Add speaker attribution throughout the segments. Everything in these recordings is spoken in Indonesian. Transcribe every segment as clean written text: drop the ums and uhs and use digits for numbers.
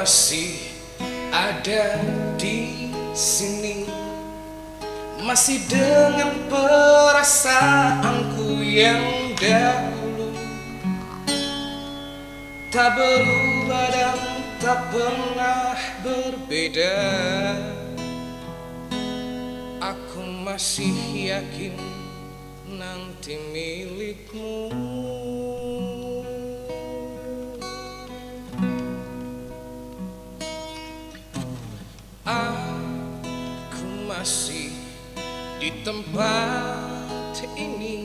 Speaker 1: masih ada di sini, masih dengan perasaanku yang dahulu, tak berubah dan tak pernah berbeda. Aku masih yakin nanti milikmu. Aku masih di tempat ini,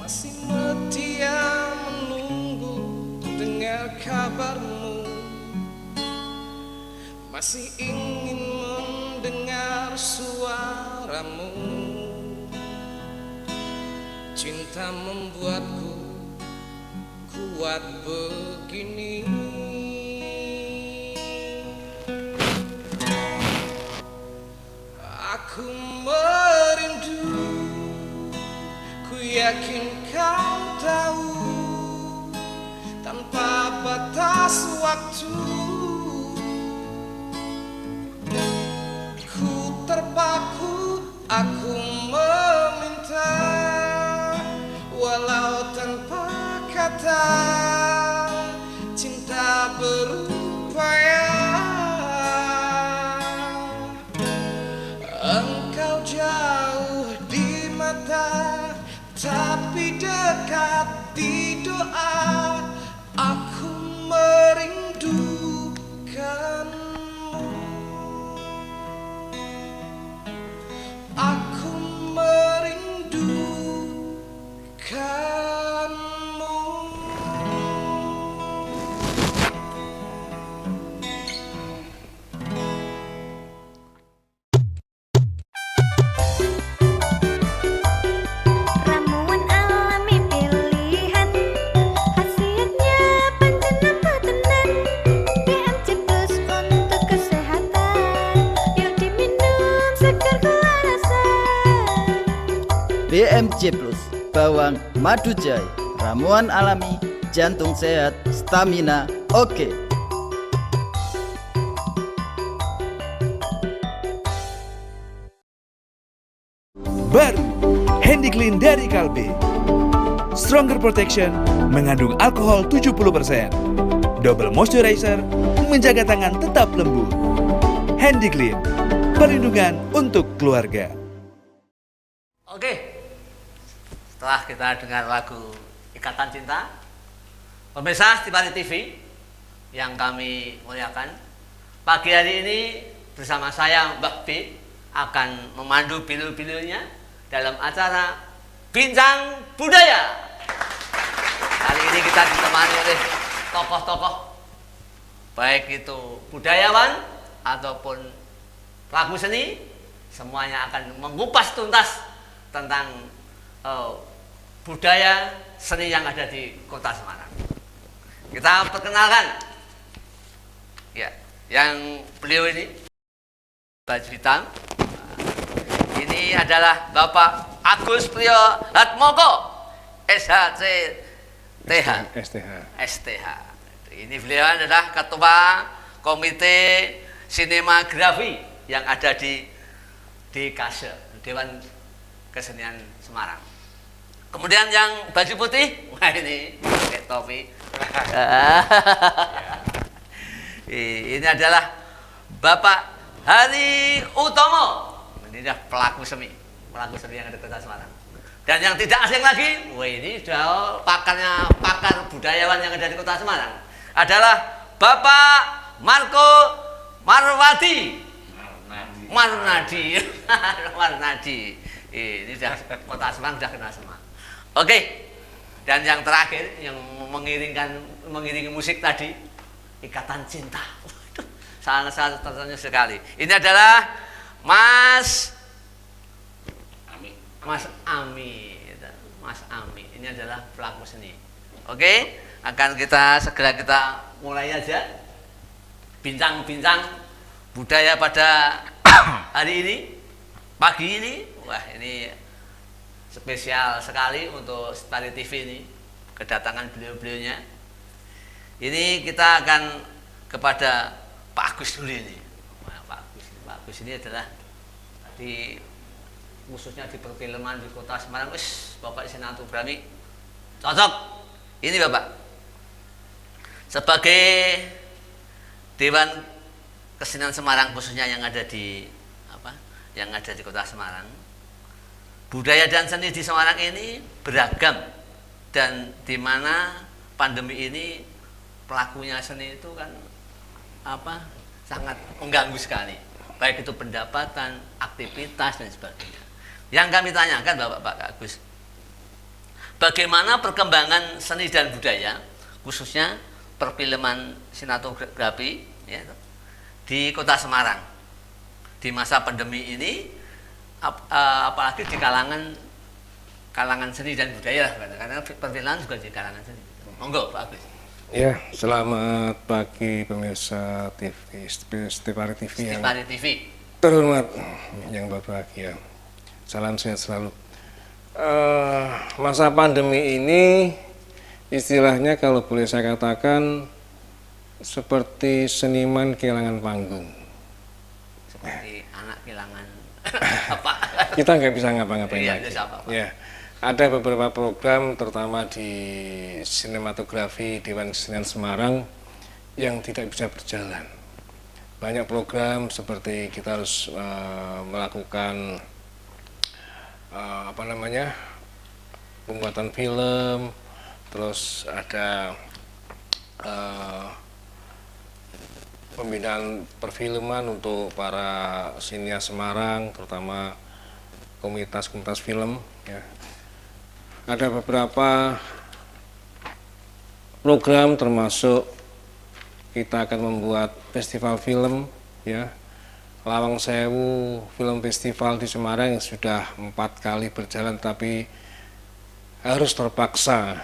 Speaker 1: masih setia menunggu dengar kabarmu, masih ingin mendengar suaramu. Cinta membuatku kuat begini. Aku merindu, ku yakin kau tahu, tanpa batas waktu ku terpaku, aku meminta, walau tanpa kata, cinta berupaya. Engkau jauh di mata, tapi dekat di doa. Aku merindukanmu, aku merindukanmu.
Speaker 2: Ramuan alami pilihan, khasiatnya panjang tenan. BMC Plus untuk kesehatan, yuk diminum segar kewarasan.
Speaker 3: BMC Plus, bawang madu jahe, ramuan alami, jantung sehat, stamina oke.
Speaker 4: Baru Handy Clean dari Calbee. Stronger Protection mengandung alkohol 70%. Double moisturizer menjaga tangan tetap lembut. Handy Clean, perlindungan untuk keluarga.
Speaker 5: Oke, setelah kita dengar lagu Ikatan Cinta, pemirsa Stipari TV yang kami muliakan, pagi hari ini bersama saya Mbak B akan memandu pilu-pilunya dalam acara Bincang Budaya. Kali ini kita ditemani oleh tokoh-tokoh, baik itu budayawan ataupun pelaku seni, semuanya akan mengupas tuntas tentang budaya seni yang ada di Kota Semarang. Kita perkenalkan, ya, yang beliau ini baju hitam. Ini adalah Bapak Agus Priyo Hatmoko, SHC TH. STH. Ini beliau adalah Ketua Komite Sinematografi yang ada di KASE, Dewan Kesenian Semarang. Kemudian yang baju putih, wah ini pakai topi. Ini adalah Bapak Hari Utomo. Ini adalah pelaku seni yang ada di Kota Semarang. Dan yang tidak asing lagi, wah ini sudah pakar budayawan yang ada di Kota Semarang, adalah Bapak Marco Marnadi. Ini sudah Kota Semarang sudah kenal semua. Oke. Dan yang terakhir yang mengiringi musik tadi, Ikatan Cinta. Waduh, sangat tersenyum sekali. Ini adalah Mas Ami. Ini adalah pelaku seni. Oke, akan segera kita mulai aja bincang-bincang budaya pada hari ini, pagi ini. Wah, ini spesial sekali untuk Stipari TV ini, kedatangan beliau-beliaunya. Ini kita akan kepada Pak Agus dulu ini. Nah, Pak Agus ini adalah di khususnya di perfilman di Kota Semarang, Bapak silaturahmi cocok. Ini Bapak sebagai Dewan Kesenian Semarang khususnya yang ada di Kota Semarang. Budaya dan seni di Semarang ini beragam, dan di mana pandemi ini pelakunya seni itu kan sangat mengganggu sekali, baik itu pendapatan, aktivitas dan sebagainya. Yang kami tanyakan Pak Agus, bagaimana perkembangan seni dan budaya khususnya perfilman sinematografi ya, di Kota Semarang di masa pandemi ini, apalagi di kalangan seni dan budaya, karena perfilman juga di kalangan seni. Monggo Pak Agus.
Speaker 6: Ya, selamat pagi pemirsa TV, Stipari TV yang terhormat, yang berbahagia. Salam sehat selalu. Masa pandemi ini istilahnya kalau boleh saya katakan seperti seniman kehilangan panggung.
Speaker 5: Seperti anak kehilangan apa?
Speaker 6: Kita nggak bisa ngapa-ngapain
Speaker 5: Iya,
Speaker 6: lagi.
Speaker 5: apa?
Speaker 6: Ya, ada beberapa program terutama di sinematografi Dewan Kesenian Semarang yang tidak bisa berjalan. Banyak program seperti kita harus melakukan pembuatan film, terus ada pembinaan perfilman untuk para sinias Semarang, terutama komunitas-komunitas film. Ya. Ada beberapa program termasuk kita akan membuat festival film, ya. Lawang Sewu Film Festival di Semarang yang sudah 4 kali berjalan, tapi harus terpaksa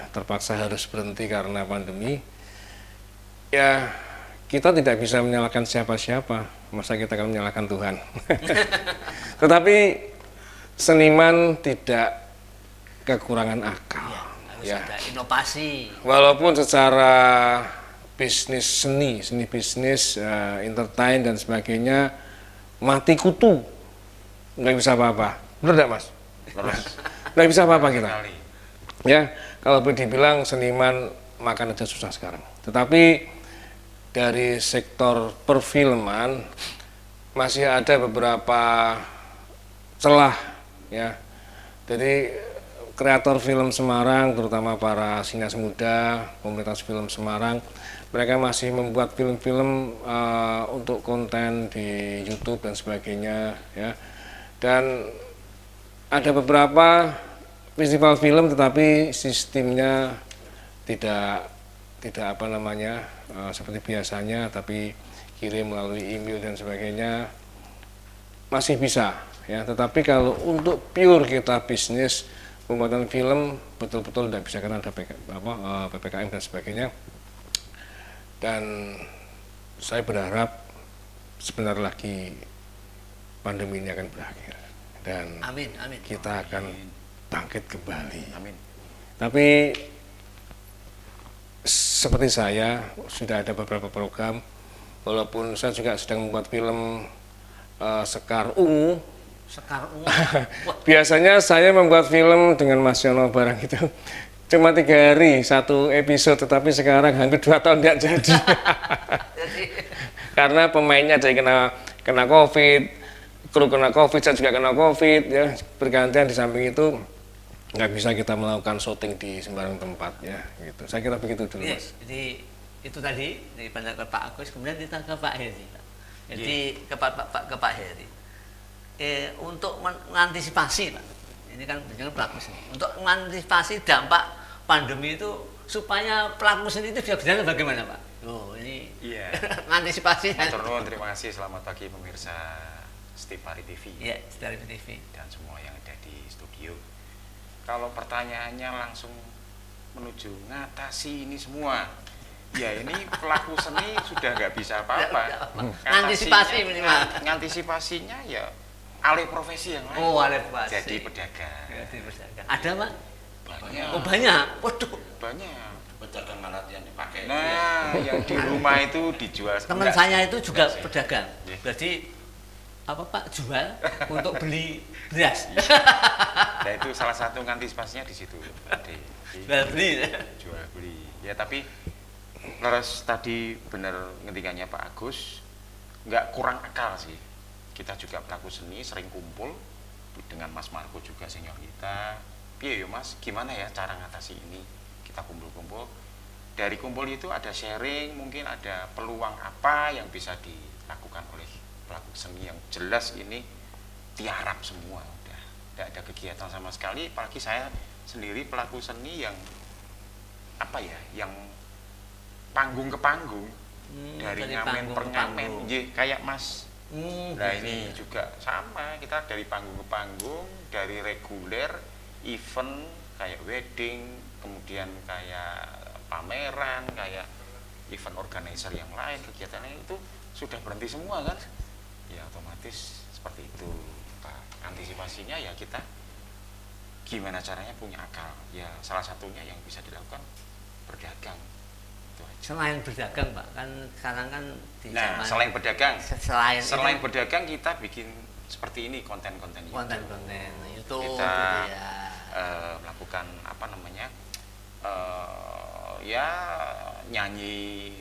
Speaker 6: harus berhenti karena pandemi. Ya, kita tidak bisa menyalahkan siapa-siapa, masa kita akan menyalahkan Tuhan. Tetapi seniman tidak kekurangan akal.
Speaker 5: Ya, harus ada inovasi.
Speaker 6: Walaupun secara bisnis seni bisnis, entertain dan sebagainya mati kutu, nggak bisa apa-apa. Benar tidak Mas? Nggak bisa apa-apa kita. Ya, kalau boleh dibilang seniman makan aja susah sekarang. Tetapi dari sektor perfilman masih ada beberapa celah, ya. Jadi kreator film Semarang, terutama para sineas muda, komunitas film Semarang, mereka masih membuat film-film untuk konten di YouTube dan sebagainya, ya. Dan ada beberapa festival film, tetapi sistemnya tidak seperti biasanya, tapi kirim melalui email dan sebagainya masih bisa, ya. Tetapi kalau untuk pure kita bisnis pembuatan film betul-betul tidak bisa karena ada PPKM dan sebagainya. Dan saya berharap sebentar lagi pandemi ini akan berakhir dan
Speaker 5: Amin.
Speaker 6: kita akan bangkit kembali.
Speaker 7: Amin.
Speaker 6: Tapi seperti saya sudah ada beberapa program, walaupun saya juga sedang membuat film Sekar Ungu. Biasanya saya membuat film dengan Mas Yono barang itu cuma 3 hari 1 episode, tetapi sekarang hampir 2 tahun tidak jadi. Karena pemainnya ada yang kena COVID, kru kena COVID, saya juga kena COVID, ya, bergantian. Di samping itu nggak bisa kita melakukan syuting di sembarang tempat, ya, gitu. Saya kira begitu dulu, Mas.
Speaker 5: Jadi itu tadi dari pendapat Pak Agus, kemudian kita ke Pak Heri. Jadi ke Pak Heri. Untuk mengantisipasi, Pak, ini kan benar pelaku seni. Untuk mengantisipasi dampak pandemi itu supaya pelaku seni itu bisa berjalan bagaimana, Pak? Ini
Speaker 7: Iya.
Speaker 5: mengantisipasi.
Speaker 7: Matur nuwun, terima kasih. Selamat pagi pemirsa Stipari TV.
Speaker 5: Iya, Stipari TV
Speaker 7: dan semua yang ada di studio. Kalau pertanyaannya langsung menuju ngatasi ini semua, ya ini pelaku seni sudah nggak bisa apa-apa.
Speaker 5: Antisipasi minimal.
Speaker 7: Ngantisipasinya ya alih profesi yang lain.
Speaker 5: Oh, alih profesi.
Speaker 7: Jadi pedagang.
Speaker 5: Ada, Pak?
Speaker 7: Banyak.
Speaker 5: Oh, banyak. Waduh.
Speaker 7: Banyak.
Speaker 8: pedagang alat yang dipakai.
Speaker 7: Nah, yang di rumah itu dijual.
Speaker 5: Teman
Speaker 7: Enggak
Speaker 5: saya
Speaker 7: sih,
Speaker 5: itu juga
Speaker 7: enggak sih.
Speaker 5: pedagang.
Speaker 7: Iya.
Speaker 5: Jadi apa Pak jual untuk beli beras.
Speaker 7: Nah itu salah satu antisipasinya di situ.
Speaker 5: Jual beli.
Speaker 7: Jual beli. Ya tapi terus tadi benar ngendikannya Pak Agus, nggak kurang akal sih. Kita juga pelaku seni sering kumpul dengan Mas Marco juga senior kita. Piye yo Mas, gimana ya cara ngatasi ini? Kita kumpul-kumpul. Dari kumpul itu ada sharing, mungkin ada peluang apa yang bisa dilakukan oleh pelaku seni yang jelas ini tiarap semua udah tidak ada kegiatan sama sekali, apalagi saya sendiri pelaku seni yang apa ya, yang panggung ke panggung, dari ngamen per ngamen, kayak Mas. Nah ini juga sama, kita dari panggung ke panggung, dari reguler, event kayak wedding, kemudian kayak pameran, kayak event organizer yang lain, kegiatannya itu sudah berhenti semua kan, ya otomatis seperti itu. Antisipasinya ya kita gimana caranya punya akal, ya salah satunya yang bisa dilakukan berdagang. Itu aja.
Speaker 5: Selain berdagang Pak, kan sekarang kan di
Speaker 7: Nah
Speaker 5: zaman
Speaker 7: selain berdagang,
Speaker 5: selain itu,
Speaker 7: berdagang kita bikin seperti ini konten-konten YouTube.
Speaker 5: konten-konten YouTube
Speaker 7: Kita
Speaker 5: gitu ya.
Speaker 7: melakukan apa namanya, ya nyanyi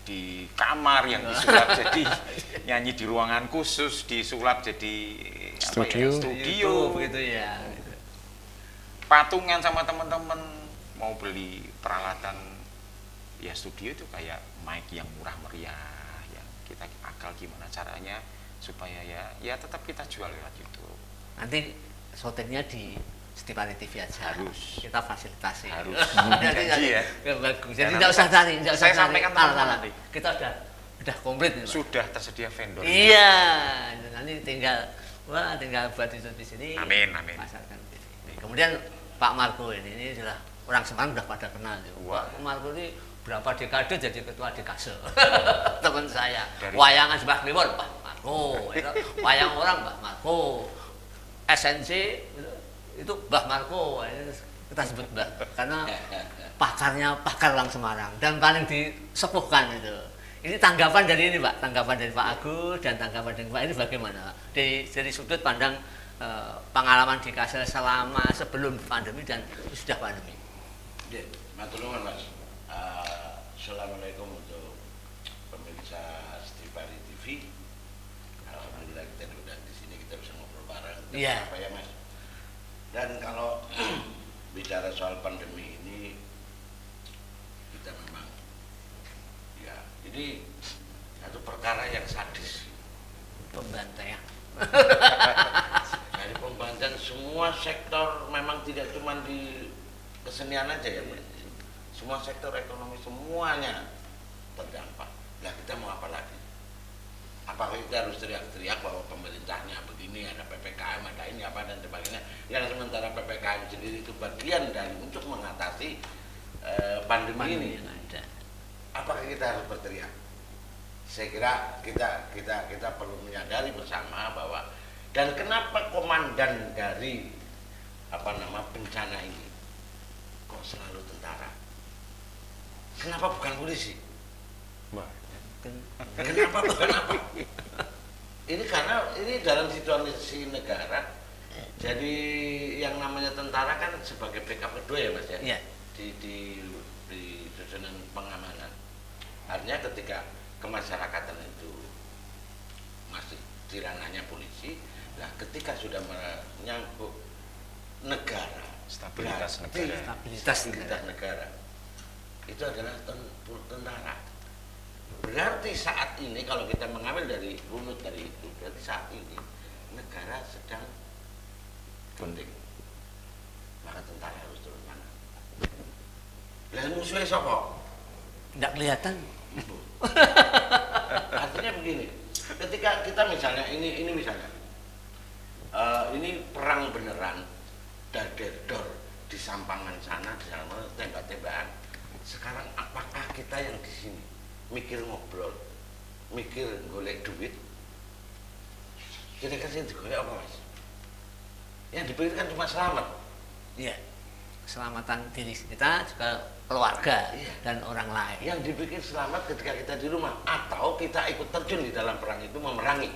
Speaker 7: di kamar yang disulap jadi nyanyi di ruangan khusus, disulap jadi
Speaker 6: Studio.
Speaker 7: apa ya, studio
Speaker 5: YouTube gitu ya.
Speaker 7: patungan sama teman-teman mau beli peralatan ya studio itu kayak mic yang murah meriah, yang kita akal gimana caranya supaya ya tetap kita jual lewat YouTube.
Speaker 5: Nanti syutingnya di Stipari TV aja.
Speaker 7: Harus.
Speaker 5: Kita fasilitasi.
Speaker 7: Harus.
Speaker 5: Jadi
Speaker 7: Janji ya.
Speaker 5: bagus.
Speaker 7: Ya,
Speaker 5: Jadi
Speaker 7: nanti
Speaker 5: tidak usah cari, tidak usah
Speaker 7: saya
Speaker 5: cari
Speaker 7: sampaikan teman-teman
Speaker 5: alat-alat.
Speaker 7: nanti.
Speaker 5: Kita udah komplit ini, Pak.
Speaker 7: Sudah tersedia vendor.
Speaker 5: Iya, nanti tinggal buat itu di sini.
Speaker 7: Amin, amin.
Speaker 5: Pasarkan di sini. Kemudian Pak Marco ini adalah orang Semarang udah pada kenal.
Speaker 7: Wah.
Speaker 5: Pak Marco ini berapa dekade jadi ketua dekase. Teman saya.
Speaker 7: Dari-
Speaker 5: Wayangan Sembah Kliwon Pak Marco, itu wayang orang Pak Marco. SNC itu Mbah Marco, ini kita sebut Mbah karena pakarnya pakar orang Semarang dan paling disepuhkan itu. Ini tanggapan dari ini Pak, tanggapan dari Pak Agus dan tanggapan dari Pak ini bagaimana? Dari sudut pandang pengalaman di Kasel selama sebelum pandemi dan sudah pandemi.
Speaker 8: Ya, matur nuwun Mas. Assalamualaikum untuk pemirsa Stipari TV. Alhamdulillah kita diundang di sini, kita bisa ngobrol bareng.
Speaker 5: Iya.
Speaker 8: Apa ya Mas? Dan kalau bicara soal pandemi ini, kita memang ya ini satu perkara yang sadis.
Speaker 5: Pembantaian.
Speaker 8: Dari pembangunan semua sektor, memang tidak cuma di kesenian aja ya Mas. Semua sektor ekonomi semuanya terdampak. Nah kita mau apa lagi? Apakah kita harus teriak-teriak bahwa pemerintahnya begini, ada PPKM, ada ini apa dan sebagainya, yang sementara PPKM sendiri itu bagian dari untuk mengatasi pandemi ini.
Speaker 5: Yang ada.
Speaker 8: Apakah kita harus berteriak? Saya kira kita perlu menyadari bersama bahwa, dan kenapa komandan dari bencana ini kok selalu tentara? Kenapa bukan polisi? Kenapa bukan apa? Ini karena ini dalam situasi negara. Jadi yang namanya tentara kan sebagai backup kedua ya Mas ya.
Speaker 5: Iya.
Speaker 8: Di susunan pengamanan. Artinya ketika kemasyarakatan itu masih di ranahnya polisi, nah ketika sudah menyangkut negara,
Speaker 7: Stabilitas
Speaker 8: berarti
Speaker 7: negara.
Speaker 8: stabilitas negara itu adalah tentara. Berarti saat ini kalau kita mengambil dari runut dari itu, berarti saat ini negara sedang penting, maka tentara harus turun tangan. Lah musuhnya siapa?
Speaker 5: Tidak kelihatan.
Speaker 8: Artinya begini, ketika kita misalnya ini misalnya ini perang beneran, dor di Sampangan sana, di sana tembak-tembakan. Sekarang apakah kita yang di sini mikir ngobrol, mikir golek duit? Kira-kira sih digolek apa Mas? Yang dipikirkan cuma selamat.
Speaker 5: Iya. keselamatan diri kita juga keluarga dan orang lain.
Speaker 8: Yang dipikir selamat ketika kita di rumah atau kita ikut terjun di dalam perang itu memerangi.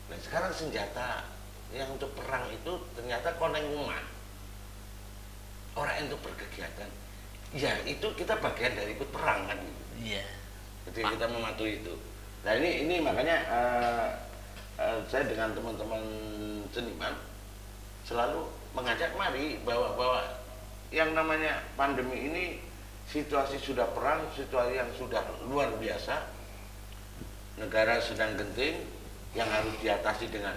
Speaker 8: Nah sekarang senjata yang untuk perang itu ternyata koneng rumah. Orang untuk berkegiatan. Ya itu kita bagian dari ikut perang kan.
Speaker 5: Iya.
Speaker 8: Ketika kita mematuhi itu. Nah ini makanya saya dengan teman-teman seniman selalu mengajak mari bahwa yang namanya pandemi ini situasi sudah perang, situasi yang sudah luar biasa, negara sedang genting, yang harus diatasi dengan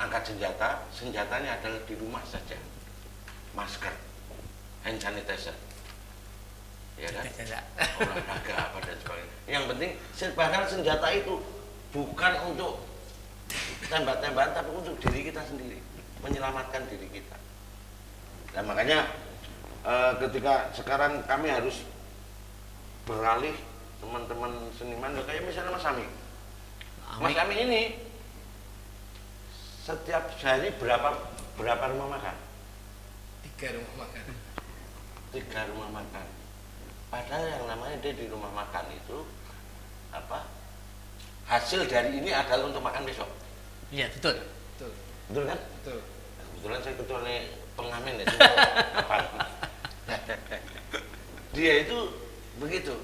Speaker 8: angkat senjata, senjatanya adalah di rumah saja, masker, hand sanitizer, ya kan, olahraga apa dan sebagainya. Yang penting bahkan senjata itu bukan untuk tembak-tembakan, tapi untuk diri kita sendiri, menyelamatkan diri kita. Dan makanya ketika sekarang kami harus beralih, teman-teman seniman kayak misalnya Mas Ami. Mas Ami ini setiap hari berapa rumah makan?
Speaker 1: 3 rumah makan.
Speaker 8: 3 rumah makan. Padahal yang namanya dia di rumah makan itu apa? Hasil dari ini adalah untuk makan besok.
Speaker 5: Iya betul.
Speaker 8: Betul kan?
Speaker 1: Betul.
Speaker 8: Kebetulan saya ketua pengamen ya. Dia itu begitu.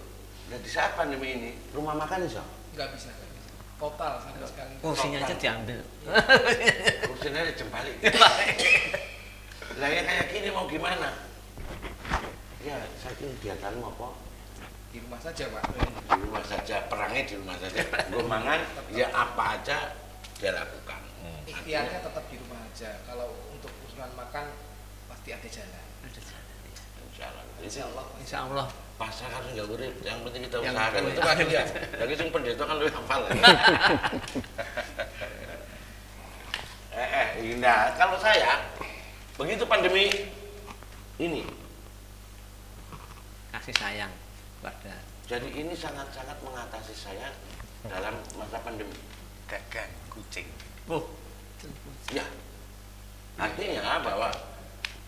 Speaker 8: Dan di saat pandemi ini rumah makan iso?
Speaker 1: Nggak bisa. Total sama sekali.
Speaker 5: Kursinya aja diambil.
Speaker 8: Kursinya dijembalik. Lah ya kayak gini mau gimana? Ya saya kegiatan mau apa?
Speaker 1: Di rumah saja Pak.
Speaker 8: Di rumah saja, perangnya di rumah saja. Gue mangan, ya apa aja dia lakukan.
Speaker 1: Ikhtiarnya tetap di rumah aja. Kalau untuk usulan makan pasti ada jalan.
Speaker 8: Insya Allah.
Speaker 5: Insya Allah.
Speaker 8: Pasar kan nggak urip, yang penting kita
Speaker 5: Yang
Speaker 8: usahakan
Speaker 5: penting
Speaker 8: itu
Speaker 5: itu
Speaker 8: kan dia. Lagi sing pendeta kan lebih hafal. Nah, kalau saya begitu pandemi ini,
Speaker 5: Kasih sayang pada.
Speaker 8: jadi ini sangat-sangat mengatasi saya dalam masa pandemi.
Speaker 7: Dagang kucing.
Speaker 5: Oh.
Speaker 8: Ya, artinya bahwa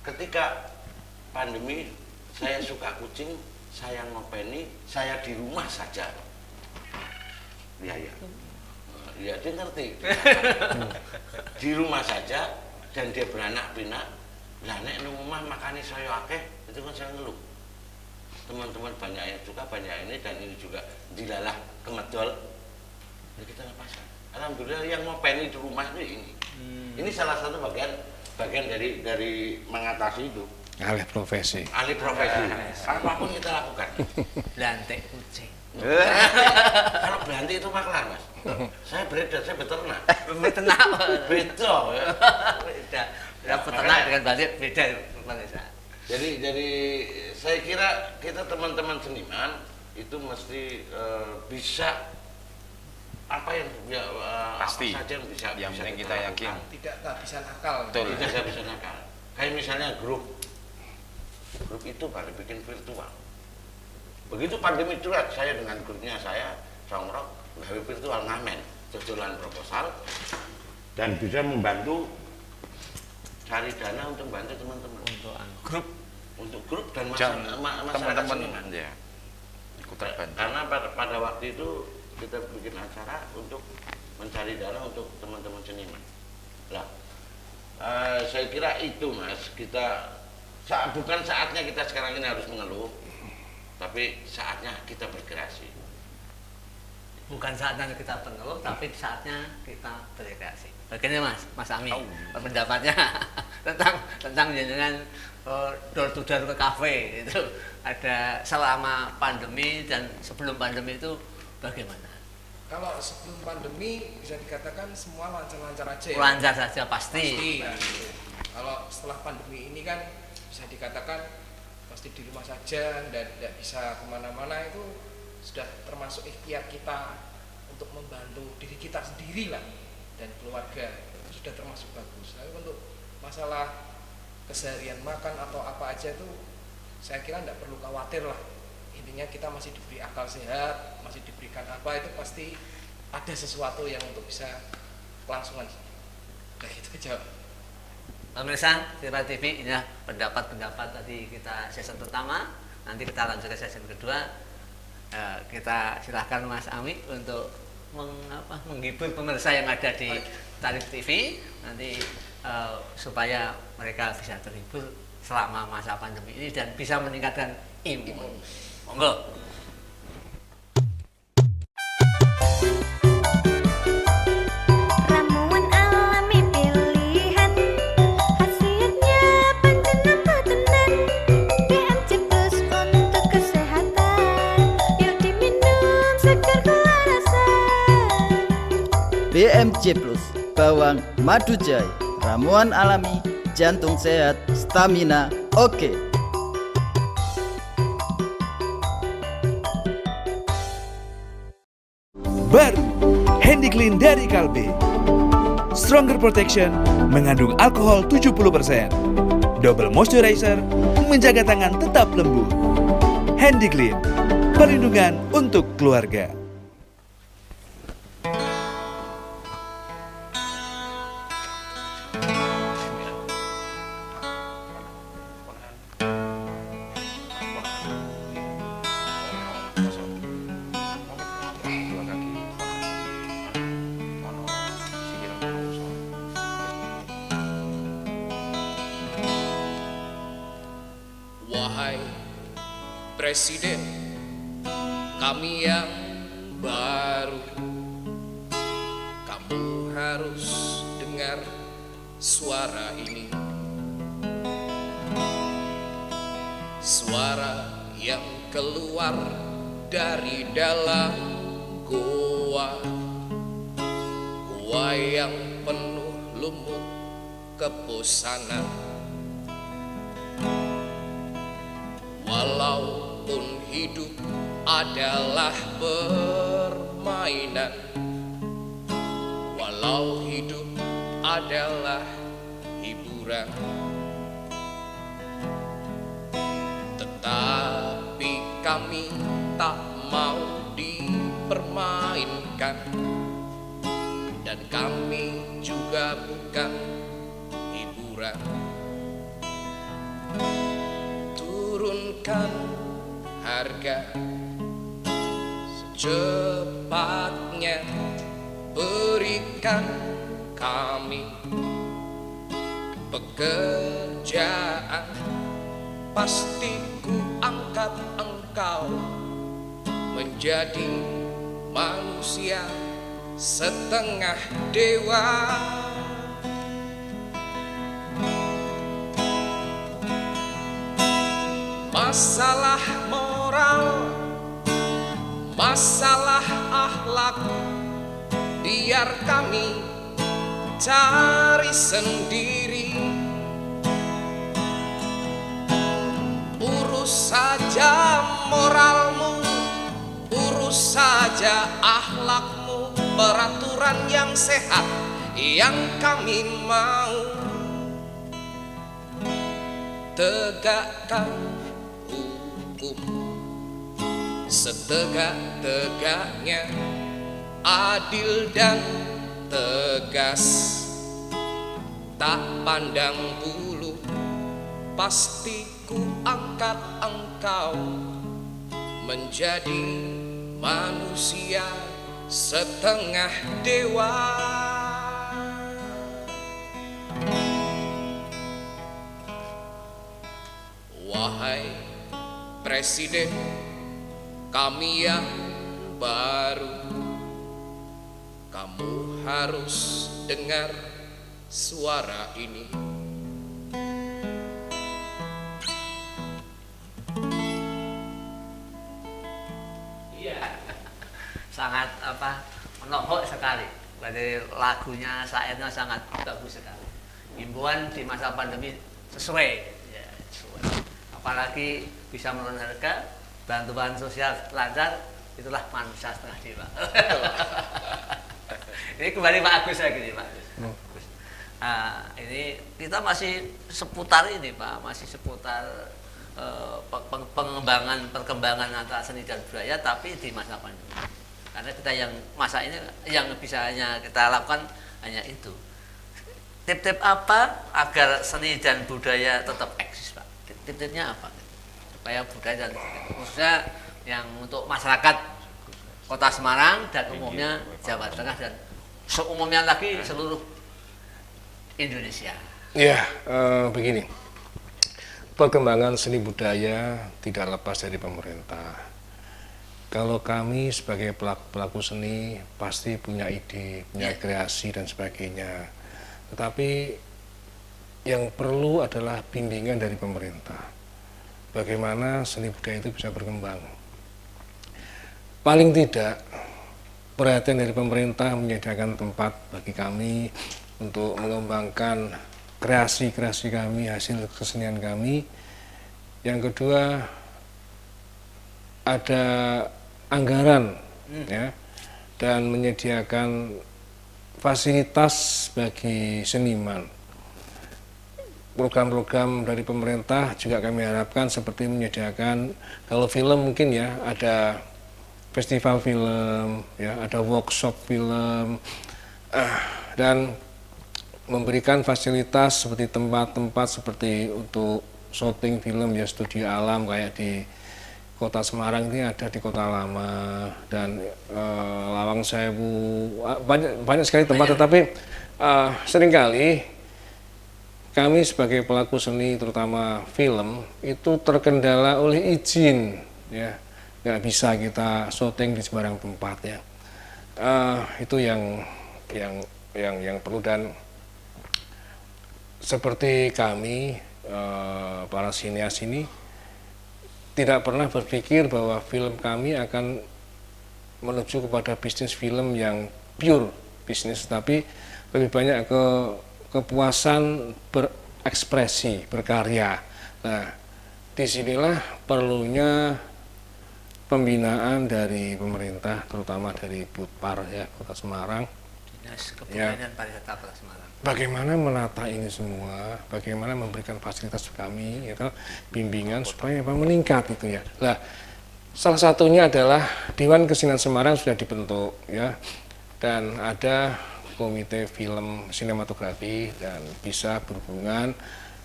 Speaker 8: ketika pandemi saya suka kucing, saya ngopeni, saya di rumah saja. Ya, ya dia ngerti. Di rumah saja dan dia beranak pinak. Lah nek nang omah makane saya akeh, itu kan saya ngeluh. Teman-teman banyak yang suka, banyak ini dan ini juga dilalah kemedol. Ya kita lepasan. Alhamdulillah yang ngopeni di rumah itu ini. Ini salah satu bagian dari mengatasi itu.
Speaker 6: Alih profesi.
Speaker 8: Alih profesi. Apapun kita lakukan.
Speaker 5: Lantai kucing.
Speaker 8: Kalau berhenti itu maklar Mas. Saya beredar, saya beternak.
Speaker 5: Beternak.
Speaker 8: Beda ya.
Speaker 5: Beda. Ya, peternak dengan balik beda Bang Esa.
Speaker 8: Jadi saya kira kita teman-teman seniman itu mesti bisa apa yang
Speaker 7: Pasti.
Speaker 8: apa saja yang bisa
Speaker 7: Yang
Speaker 8: bisa
Speaker 7: penting kita yakin.
Speaker 8: lakukan.
Speaker 1: Tidak kehabisan akal.
Speaker 7: Betul.
Speaker 8: Tidak kehabisan akal. Kayak misalnya grup itu baru bikin virtual. Begitu pandemi curat, saya dengan grupnya saya Songrok gawe virtual ngamen, jualan proposal dan bisa membantu cari dana untuk bantu teman-teman untuk grup dan masyarakat
Speaker 7: Teman-teman
Speaker 8: seniman.
Speaker 7: ya. Ikut terbantu.
Speaker 8: Karena pada waktu itu kita bikin acara untuk mencari dana untuk teman-teman seniman. Lah, saya kira itu Mas, bukan saatnya kita sekarang ini harus mengeluh, tapi saatnya kita berkreasi.
Speaker 5: Bukan saatnya kita pengeluh, tapi saatnya kita berkreasi. Bagaimana Mas Ami? Pendapatnya tentang jenengan door to door ke kafe itu ada selama pandemi dan sebelum pandemi itu bagaimana?
Speaker 1: Kalau sebelum pandemi bisa dikatakan semua lancar-lancar aja ya.
Speaker 5: Lancar saja pasti.
Speaker 1: Nah, kalau setelah pandemi ini kan bisa dikatakan pasti di rumah saja dan tidak bisa kemana-mana, itu sudah termasuk ikhtiar kita untuk membantu diri kita sendiri lah dan keluarga, itu sudah termasuk bagus. Tapi untuk masalah keseharian makan atau apa aja itu saya kira tidak perlu khawatir lah. Intinya kita masih diberi akal sehat, masih diberikan apa, itu pasti ada sesuatu yang untuk bisa kelangsungan. Kayak gitu aja.
Speaker 5: Pemirsa Viral TV, ini pendapat-pendapat tadi kita sesi pertama. Nanti kita lanjut ke sesi kedua. Kita silahkan Mas Ami untuk menghibur pemirsa yang ada di Tarif TV nanti supaya mereka bisa terhibur selama masa pandemi ini dan bisa meningkatkan imun. Monggo.
Speaker 2: Ramuan alami pilihan, khasiatnya panjang tenan. BMC Plus untuk kesehatan, yuk diminum segar kewarasan.
Speaker 3: BMC Plus bawang madu jahe, ramuan alami, jantung sehat, stamina oke.
Speaker 4: Baru Handy Clean dari Kalbe. Stronger Protection mengandung alkohol 70%. Double moisturizer menjaga tangan tetap lembut. Handy Clean, perlindungan untuk keluarga.
Speaker 1: Wahai Presiden, kami yang baru, kamu harus dengar suara ini. Suara yang keluar dari dalam goa yang penuh lumut kebosanan. Walaupun hidup adalah permainan, walau hidup adalah hiburan, tetapi kami tak mau dipermainkan, dan kami juga bukan hiburan. Turunkan harga secepatnya, berikan kami pekerjaan, pasti ku angkat engkau menjadi manusia setengah dewa. Masalah moral, masalah akhlak, biar kami cari sendiri. Urus saja moralmu, urus saja akhlakmu, peraturan yang sehat yang kami mau. Tegakkan hukum setegak-tegaknya, adil dan tegas, tak pandang bulu, pasti ku angkat engkau menjadi manusia setengah dewa. Wahai Presiden, kami yang baru, kamu harus dengar suara ini.
Speaker 5: Iya, sangat menohok sekali. Berarti lagunya, syairnya sangat bagus sekali. Himbauan di masa pandemi sesuai, ya, sesuai. Apalagi bisa menurunkan harga, bantuan sosial lancar, itulah manusia setengah dewa. Ini kembali Pak Agus lagi nih Pak Agus. Ini kita masih seputar ini Pak, masih seputar perkembangan antara seni dan budaya, tapi di masa pandemi. Karena kita yang masa ini yang bisa hanya kita lakukan hanya itu. tip-tip apa agar seni dan budaya tetap eksis, Pak? Tip-tipnya apa? Supaya budaya dan khususnya yang untuk masyarakat Kota Semarang dan umumnya Jawa Tengah dan seumumnya lagi seluruh Indonesia.
Speaker 6: Ya, begini. Perkembangan seni budaya tidak lepas dari pemerintah. Kalau kami sebagai pelaku seni pasti punya ide, punya kreasi dan sebagainya. Tetapi yang perlu adalah bimbingan dari pemerintah. Bagaimana seni budaya itu bisa berkembang. Paling tidak perhatian dari pemerintah menyediakan tempat bagi kami untuk mengembangkan kreasi-kreasi kami, hasil kesenian kami. Yang kedua, ada anggaran ya, dan menyediakan fasilitas bagi seniman. Program-program dari pemerintah juga kami harapkan seperti menyediakan, kalau film mungkin ya ada festival film, ya ada workshop film, dan memberikan fasilitas seperti tempat-tempat seperti untuk syuting film ya, studio alam kayak di Kota Semarang ini ada di Kota Lama dan Lawang Sewu, banyak sekali tempat. Tetapi seringkali kami sebagai pelaku seni terutama film itu terkendala oleh izin ya, nggak bisa kita syuting di sembarang tempat ya. Itu yang perlu. Dan seperti kami para sineas ini tidak pernah berpikir bahwa film kami akan menuju kepada bisnis film yang pure bisnis, tapi lebih banyak ke kepuasan berekspresi, berkarya. Nah, disinilah perlunya pembinaan dari pemerintah, terutama dari Budpar ya, Kota Semarang.
Speaker 5: Dinas Kebudayaan dan Pariwisata Kota Semarang.
Speaker 6: Bagaimana menata ini semua, bagaimana memberikan fasilitas kami, gitu, bimbingan supaya meningkat itu ya. Nah, salah satunya adalah Dewan Kesenian Semarang sudah dibentuk ya, dan ada komite film sinematografi dan bisa berhubungan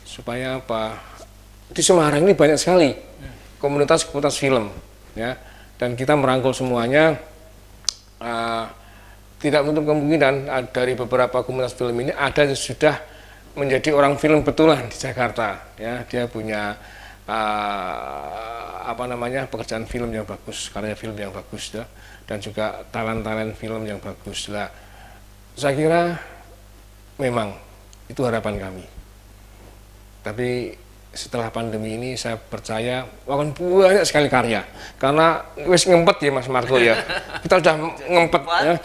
Speaker 6: supaya apa? Di Semarang ini banyak sekali komunitas-komunitas film ya, dan kita merangkul semuanya. Tidak menutup kemungkinan dari beberapa komunitas film ini ada yang sudah menjadi orang film betulan di Jakarta ya, dia punya pekerjaan film yang bagus, karya film yang bagus ya, dan juga talent film yang bagus lah. Saya kira memang itu harapan kami. Tapi setelah pandemi ini saya percaya akan banyak sekali karya, karena wis ngempet ya Mas Marco ya, kita sudah ngempet ya.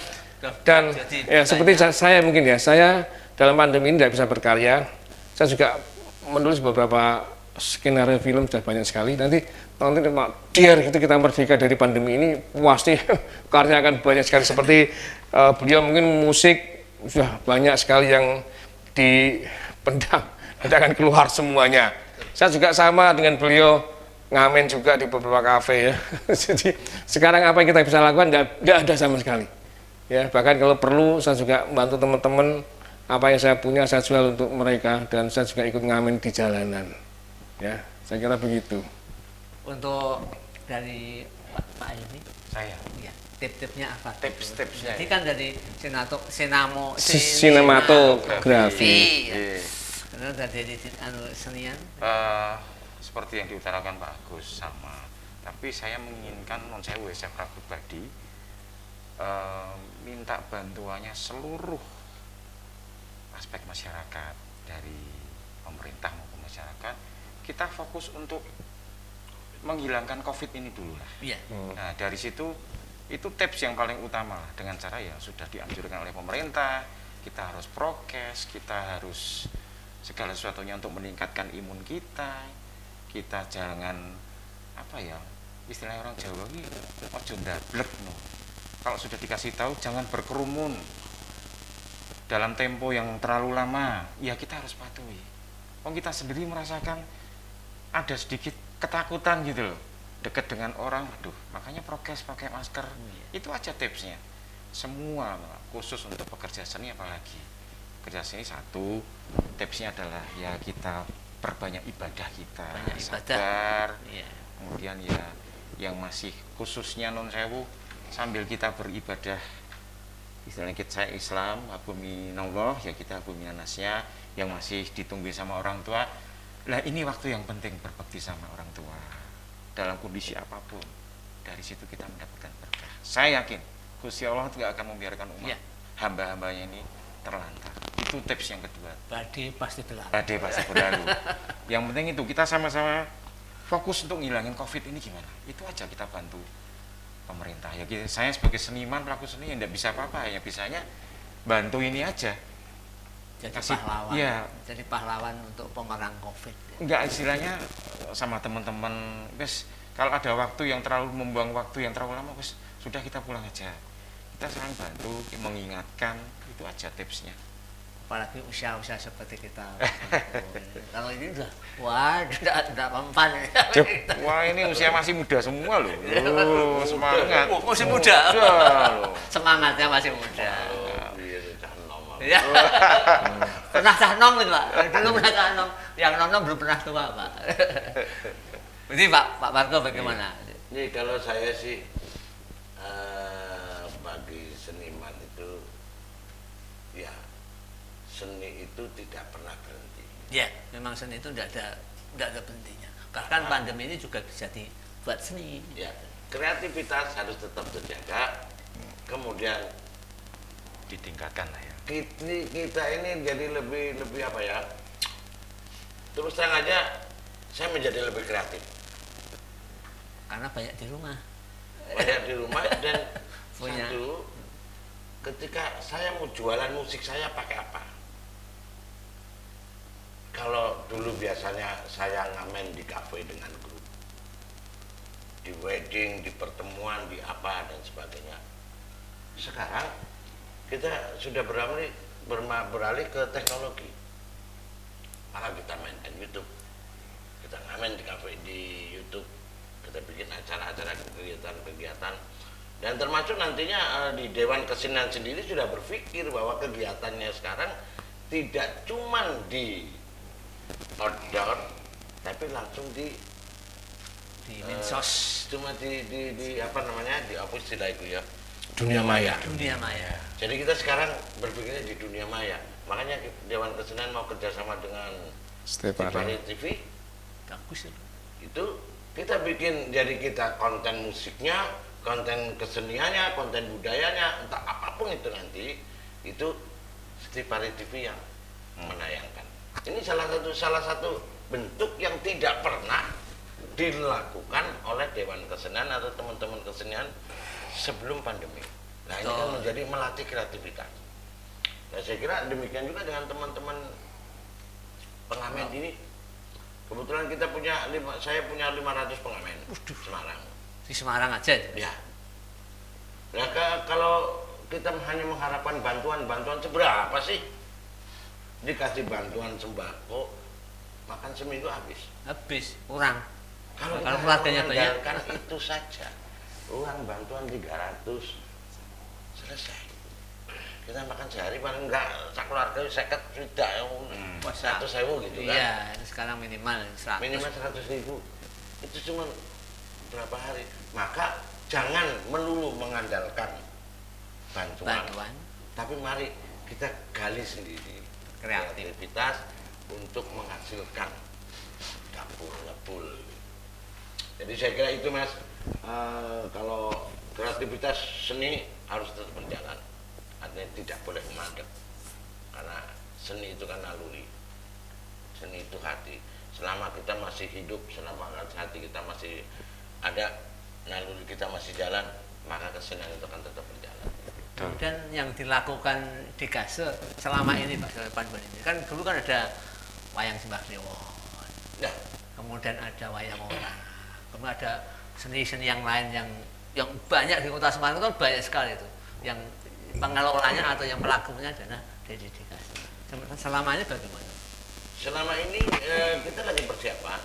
Speaker 6: Dan ya seperti saya mungkin ya, saya dalam pandemi ini tidak bisa berkarya. Saya juga menulis beberapa skenario film sudah banyak sekali. Nanti gitu kita merdeka dari pandemi ini, pasti karya akan banyak sekali. Seperti beliau mungkin musik sudah banyak sekali yang dipendam, nanti akan keluar semuanya. Saya juga sama dengan beliau, ngamen juga di beberapa kafe ya. Jadi sekarang apa yang kita bisa lakukan nggak ada sama sekali. Ya, bahkan kalau perlu saya juga bantu teman-teman, apa yang saya punya saya jual untuk mereka, dan saya juga ikut ngamen di jalanan. Ya, saya kira begitu.
Speaker 5: Untuk dari Pak ini,
Speaker 7: Saya.
Speaker 5: ya, tip-tipnya apa?
Speaker 7: Tips-tipsnya.
Speaker 5: Jadi kan dari
Speaker 6: Sinematografi.
Speaker 7: Iya.
Speaker 5: Karena dari senian.
Speaker 7: Seperti yang diutarakan Pak Agus sama. Tapi saya menginginkan non-sewu secara pribadi minta bantuannya seluruh aspek masyarakat, dari pemerintah maupun masyarakat. Kita fokus untuk menghilangkan COVID ini dulu lah.
Speaker 5: Iya.
Speaker 7: Nah, dari situ itu tips yang paling utama lah, dengan cara yang sudah dianjurkan oleh pemerintah. Kita harus prokes, kita harus segala sesuatunya untuk meningkatkan imun kita. Kita jangan istilahnya orang Jawa ini ojo ndablek no. Kalau sudah dikasih tahu jangan berkerumun dalam tempo yang terlalu lama, ya kita harus patuhi. Kita sendiri merasakan ada sedikit ketakutan gitu loh, dekat dengan orang, makanya prokes, pakai masker. Itu aja tipsnya. Semua, khusus untuk pekerja seni apalagi. kerja seni satu, tipsnya adalah ya kita perbanyak ibadah kita,
Speaker 5: Banyak ibadah.
Speaker 7: sabar.
Speaker 5: Iya.
Speaker 7: Kemudian ya yang masih khususnya non sewu sambil kita beribadah, istilahnya saya Islam, abumi Allah ya kita abumi nasya, yang masih ditunggu sama orang tua. Lah ini waktu yang penting berbakti sama orang tua dalam kondisi apapun. Dari situ kita mendapatkan berkah. Saya yakin Gusti Allah tidak akan membiarkan umat
Speaker 5: Iya.
Speaker 7: hamba-hambanya ini terlantar. Itu tips yang kedua.
Speaker 5: Badai pasti berlalu.
Speaker 7: Badai pasti berlalu. Yang penting itu kita sama-sama fokus untuk ngilangin COVID ini gimana. Itu aja kita bantu pemerintah. Ya saya sebagai seniman, pelaku seni yang tidak bisa apa-apa, ya bisanya bantu ini aja.
Speaker 5: Jadi
Speaker 7: Kasih-
Speaker 5: pahlawan.
Speaker 7: iya.
Speaker 5: Jadi pahlawan untuk pemerang COVID.
Speaker 7: Enggak, istilahnya sama teman-teman, wes kalau ada waktu yang terlalu membuang waktu yang terlalu lama, wes sudah kita pulang aja. Kita saling bantu, mengingatkan, itu aja tipsnya.
Speaker 5: Apalagi usia-usia seperti kita. Kalau ini udah, wah, udah mempan.
Speaker 7: Wah ini usia masih muda semua loh. Loh, semangat.
Speaker 5: Masih muda.
Speaker 7: loh.
Speaker 5: Semangatnya masih muda.
Speaker 8: Iya, cah nom.
Speaker 5: Ya. Pernah cah nom itu Pak. Dulu pernah cah nom. Yang nom belum pernah tua Pak. Jadi Pak Margo bagaimana?
Speaker 8: Jadi kalau saya sih bagi seniman itu ya seni itu tidak pernah berhenti.
Speaker 5: Ya, memang seni itu tidak ada berhentinya. Bahkan pandemi ini juga bisa dibuat seni.
Speaker 8: Ya, kreativitas harus tetap terjaga. Kemudian
Speaker 7: Ditingkatkan lah ya.
Speaker 8: kita ini jadi lebih apa ya? Terus terang aja, saya menjadi lebih kreatif.
Speaker 5: Karena banyak di rumah.
Speaker 8: Banyak di rumah dan
Speaker 5: Punya.
Speaker 8: satu, ketika saya mau jualan musik saya pakai apa? Kalau dulu biasanya saya ngamen di kafe dengan grup, di wedding, di pertemuan, di apa dan sebagainya. Sekarang kita sudah beralih ke teknologi. Maka kita mainkan YouTube, kita ngamen di kafe di YouTube, kita bikin acara-acara kegiatan-kegiatan, dan termasuk nantinya di Dewan Kesenian sendiri sudah berpikir bahwa kegiatannya sekarang tidak cuman di outdoor, tapi langsung di
Speaker 5: Mensos.
Speaker 8: cuma di apa namanya, di apa istilah itu ya,
Speaker 6: Dunia maya.
Speaker 5: Dunia maya.
Speaker 8: jadi kita sekarang berpikirnya di dunia maya. Makanya Dewan Kesenian mau kerjasama dengan
Speaker 6: Stepari.
Speaker 8: TV.
Speaker 5: Bagus itu.
Speaker 8: Itu kita bikin, jadi kita konten musiknya, konten keseniannya, konten budayanya, entah apapun itu nanti, itu Stepari TV yang menayangkan. Ini salah satu bentuk yang tidak pernah dilakukan oleh Dewan Kesenian atau teman-teman kesenian sebelum pandemi. Nah ini kan menjadi melatih kreativitas. Nah saya kira demikian juga dengan teman-teman pengamen ini. Kebetulan saya punya 500 pengamen Semarang.
Speaker 5: Di Semarang aja itu.
Speaker 8: Ya. Nah kalau kita hanya mengharapkan bantuan seberapa sih? Dikasih bantuan sembako, makan seminggu habis.
Speaker 5: Habis, kurang.
Speaker 8: Kalau
Speaker 5: keluarganya banyak,
Speaker 8: kan itu saja. Uang bantuan 300 selesai. Kita makan sehari paling enggak sak keluarga 50 juta ya. 100.000 gitu kan.
Speaker 5: Iya, sekarang minimal 100.
Speaker 8: Minimal 100.000. Itu cuma berapa hari. Maka jangan melulu mengandalkan bantuan. Tapi mari kita gali sendiri kreativitas untuk menghasilkan dapur ngebul. Jadi saya kira itu Mas, kalau kreativitas seni harus tetap berjalan, artinya tidak boleh mandek, karena seni itu kan naluri, seni itu hati. Selama kita masih hidup, selama hati kita masih ada, naluri kita masih jalan, maka kesenian itu akan tetap berjalan.
Speaker 5: Dan yang dilakukan di Gase selama ini Pak Sulaiman ini kan dulu kan ada wayang Simbah Kliwon,
Speaker 8: Nah,
Speaker 5: kemudian ada wayang orang, kemudian ada seni-seni yang lain yang banyak di Kota Semarang itu kan banyak sekali itu, yang pengelolanya atau yang pelakunya adalah dari Gase. Selama ini bagaimana?
Speaker 8: selama ini kita lagi persiapan,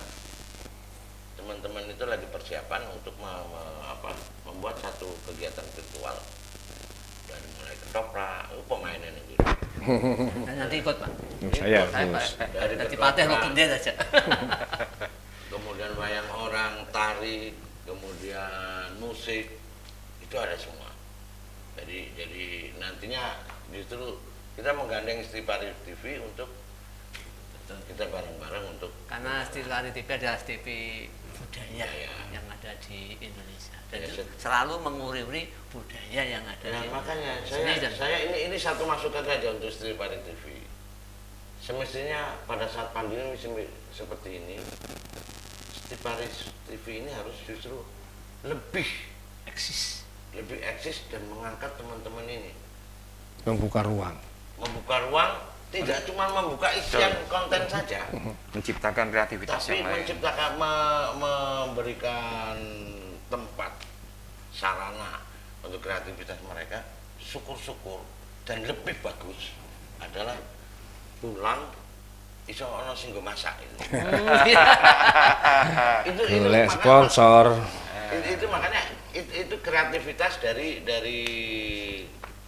Speaker 8: teman-teman itu lagi persiapan untuk membuat satu kegiatan virtual, dari mulai ketoprak, pemainan itu
Speaker 5: Dan nanti ikut Pak.
Speaker 6: Saya
Speaker 5: Saya
Speaker 6: terus.
Speaker 5: Pak.
Speaker 8: Dari
Speaker 5: Nanti Patih mau
Speaker 8: kedokteran.
Speaker 5: kendel aja.
Speaker 8: Kemudian wayang orang, tari, kemudian musik, itu ada semua. Jadi nantinya justru kita menggandeng Istighfar TV untuk kita bareng-bareng untuk
Speaker 5: Karena Istighfar TV adalah TV budaya
Speaker 8: Budaya.
Speaker 5: yang ada di Indonesia dan
Speaker 8: Ya,
Speaker 5: selalu menguri-uri budaya yang ada
Speaker 8: Nah,
Speaker 5: di
Speaker 8: makanya
Speaker 5: sini dan
Speaker 8: saya ini satu masukan saja untuk Istighfar TV. Semestinya pada saat pandemi seperti ini, Istighfar TV ini harus justru lebih
Speaker 5: eksis.
Speaker 8: eksis dan mengangkat teman-teman ini,
Speaker 6: Membuka ruang.
Speaker 8: membuka ruang, tidak cuma membuka isian konten saja,
Speaker 7: Menciptakan kreativitas
Speaker 8: tapi
Speaker 7: yang lain.
Speaker 8: menciptakan memberikan tempat sarana untuk kreativitas mereka. Syukur-syukur dan lebih bagus adalah pulang iso ono sing nggo masak itu. itu
Speaker 6: Boleh
Speaker 8: makanya-
Speaker 6: sponsor.
Speaker 8: itu makanya itu kreativitas dari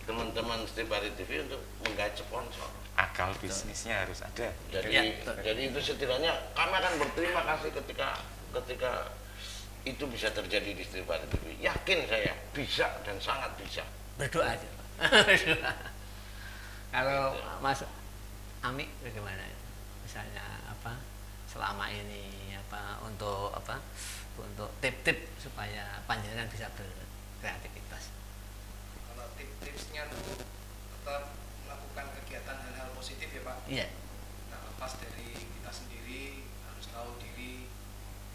Speaker 8: teman-teman Istighfar TV untuk menggait sponsor.
Speaker 7: Akal bisnisnya harus ada.
Speaker 8: Jadi
Speaker 5: Ya, betul.
Speaker 8: jadi itu setidaknya kami akan berterima kasih ketika itu bisa terjadi di Istighfar TV. Yakin saya bisa dan sangat bisa.
Speaker 5: Berdoa aja Pak. Berdoa. Kalau Mas Ami bagaimana? Misalnya apa selama ini untuk tip-tip supaya panjenengan bisa berkreativitas.
Speaker 1: Kalau tips-tipsnya tuh tetap melakukan kegiatan hal-hal positif ya Pak.
Speaker 5: Iya.
Speaker 1: Nah, lepas dari kita sendiri harus tahu diri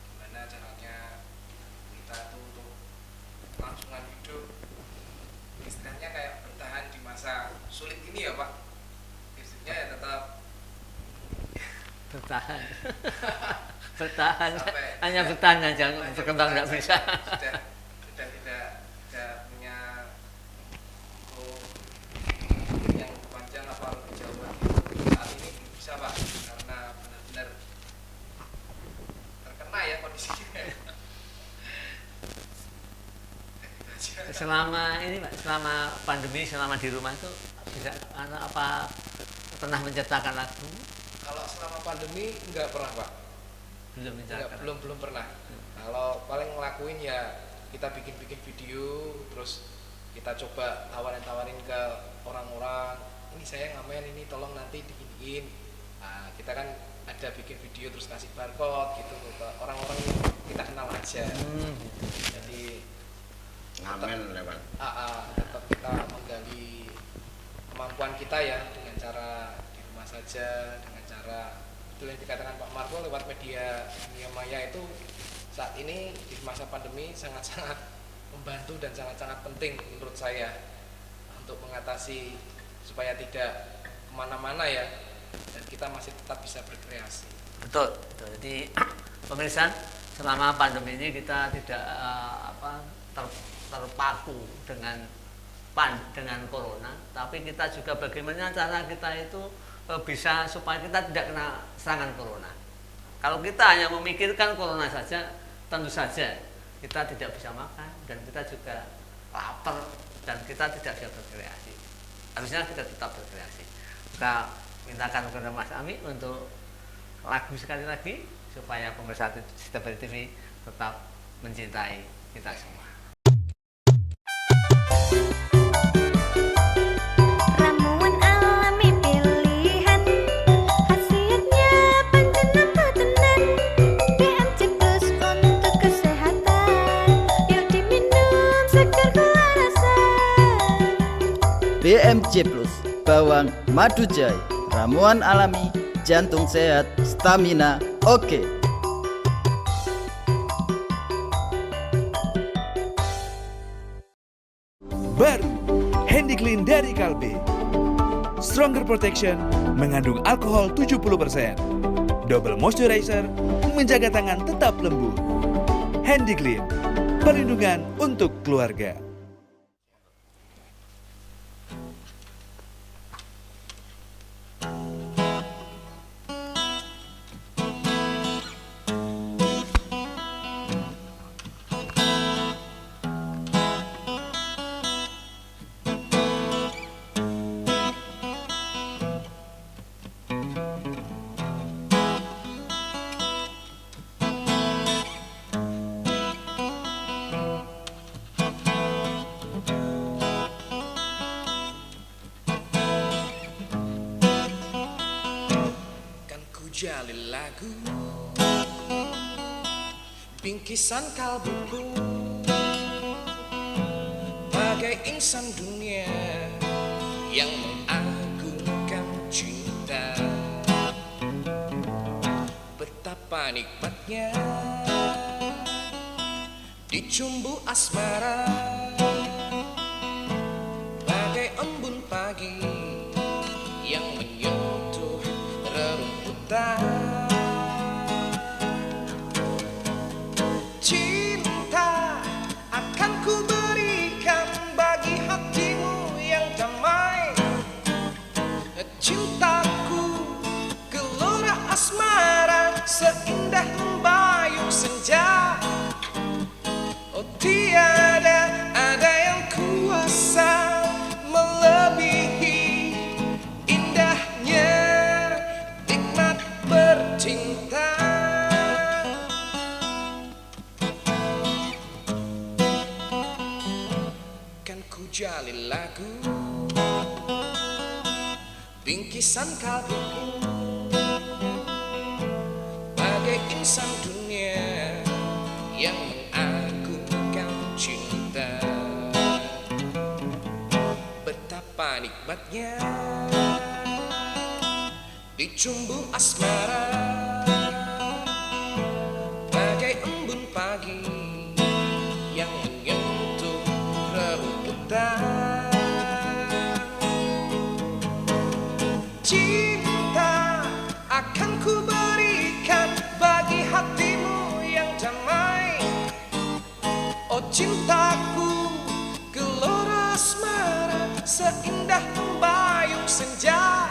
Speaker 1: gimana caranya kita tuh untuk kelangsungan hidup, istilahnya kayak bertahan di masa sulit ini ya Pak. Tipsnya ya tetap
Speaker 5: Bertahan. Bertahan.
Speaker 1: Sampai-
Speaker 5: Hanya bertahan aja, berkembang nggak bisa.
Speaker 1: sudah tidak punya yang panjang apa lebih jauh lagi saat ini belum bisa Pak, karena benar-benar terkena ya kondisinya. Gitu aja.
Speaker 5: Selama ini Pak, selama pandemi, selama di rumah itu bisa apa pernah menciptakan lagu?
Speaker 1: Kalau selama pandemi nggak pernah Pak.
Speaker 5: Belum menciptakan.
Speaker 1: Belum pernah. Kalau paling ngelakuin ya kita bikin video, terus kita coba tawarin ke orang-orang, ini saya ngamen ini tolong nanti diginiin. Nah, kita kan ada bikin video terus kasih barcode gitu ke orang-orang yang kita kenal aja. Jadi
Speaker 8: Ngamen lewat.
Speaker 1: tetap kita menggali kemampuan kita ya dengan cara di rumah saja, dengan cara itu yang dikatakan Pak Marco lewat media maya itu saat ini di masa pandemi sangat-sangat membantu dan sangat-sangat penting menurut saya untuk mengatasi supaya tidak kemana-mana ya dan kita masih tetap bisa berkreasi.
Speaker 5: Betul, betul. Jadi pemirsa, selama pandemi ini kita tidak terpaku dengan corona, tapi kita juga bagaimana cara kita itu bisa supaya kita tidak kena serangan corona. Kalau kita hanya memikirkan corona saja, tentu saja kita tidak bisa makan dan kita juga lapar dan kita tidak bisa berkreasi. Harusnya kita tetap berkreasi. Kita mintakan kepada Mas Ami untuk lagu sekali lagi supaya pemirsa Istighfar TV tetap mencintai kita semua.
Speaker 2: Ramuan alami pilihan, khasiatnya panjang tenan. BMC Plus untuk kesehatan, yuk diminum segar kewarasan.
Speaker 3: BMC Plus, bawang madu jahe, ramuan alami, jantung sehat, stamina oke.
Speaker 4: Baru Handy Clean dari Kalbe. Stronger Protection mengandung alkohol 70%. Double moisturizer menjaga tangan tetap lembut. Handy Clean, perlindungan untuk keluarga.
Speaker 1: jalin lagu bingkisan kalbuku bagai insan dunia yang mengagungkan cinta. Betapa nikmatnya dicumbu asmara bagai embun pagi yang menyentuh rerumputan. Cinta akan ku berikan bagi hatimu yang damai. Cintaku gelora asmara seindah membayung senja. Oh tiada ada yang kuasa melebihi indahnya nikmat bercinta. Kan ku jalin lagu bingkisan kalbuku bagai insan dunia yang mengagungkan cinta. Betapa nikmatnya dicumbu asmara bagai embun pagi yang menyentuh rerumputan. Cinta akan ku berikan bagi hatimu yang damai. Oh cintaku gelora asmara seindah membayung senja.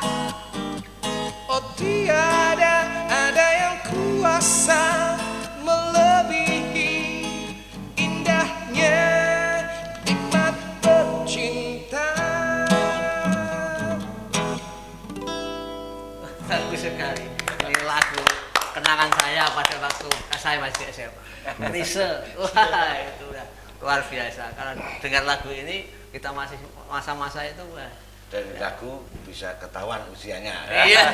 Speaker 1: Oh tiada ada yang kuasa melebihi indahnya nikmat bercinta.
Speaker 5: Bagus sekali. Ini lagu kenangan saya pada waktu saya masih SMA. Rise, wah itu udah luar biasa. Kalau dengar lagu ini kita masih masa-masa itu, wah.
Speaker 8: Dari lagu bisa ketahuan usianya.
Speaker 5: Iya.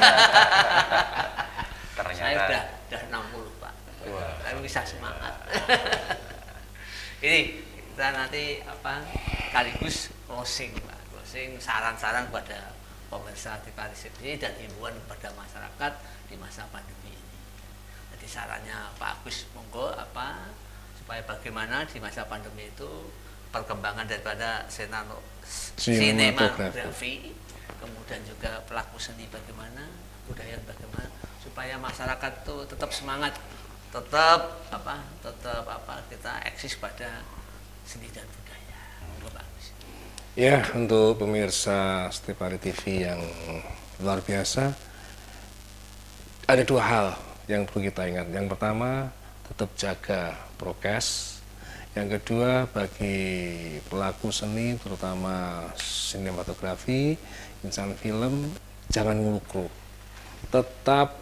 Speaker 7: Ternyata.
Speaker 5: Saya udah 60 Pak.
Speaker 7: Wah.
Speaker 5: Tapi bisa semangat. Ini kita nanti sekaligus closing Pak. Closing saran-saran pada pemirsa di Paris ini dan himbauan kepada masyarakat di masa pandemi ini. Jadi sarannya Pak Agus, monggo supaya bagaimana di masa pandemi itu perkembangan daripada sinematografi, kemudian juga pelaku seni bagaimana, budaya bagaimana, supaya masyarakat itu tetap semangat, tetap kita eksis pada seni dan budaya. Monggo Pak Agus.
Speaker 6: Ya, untuk pemirsa Setiap Hari TV yang luar biasa, ada dua hal yang perlu kita ingat. Yang pertama, tetap jaga prokes. Yang kedua, bagi pelaku seni, terutama sinematografi, insan film, jangan muluk-muluk. Tetap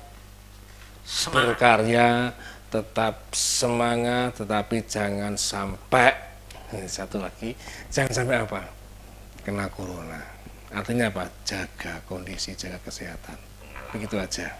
Speaker 6: berkarya, tetap semangat, tetapi jangan sampai, satu lagi, jangan sampai apa? Kena corona. Artinya apa? Jaga kondisi, jaga kesehatan. Begitu aja.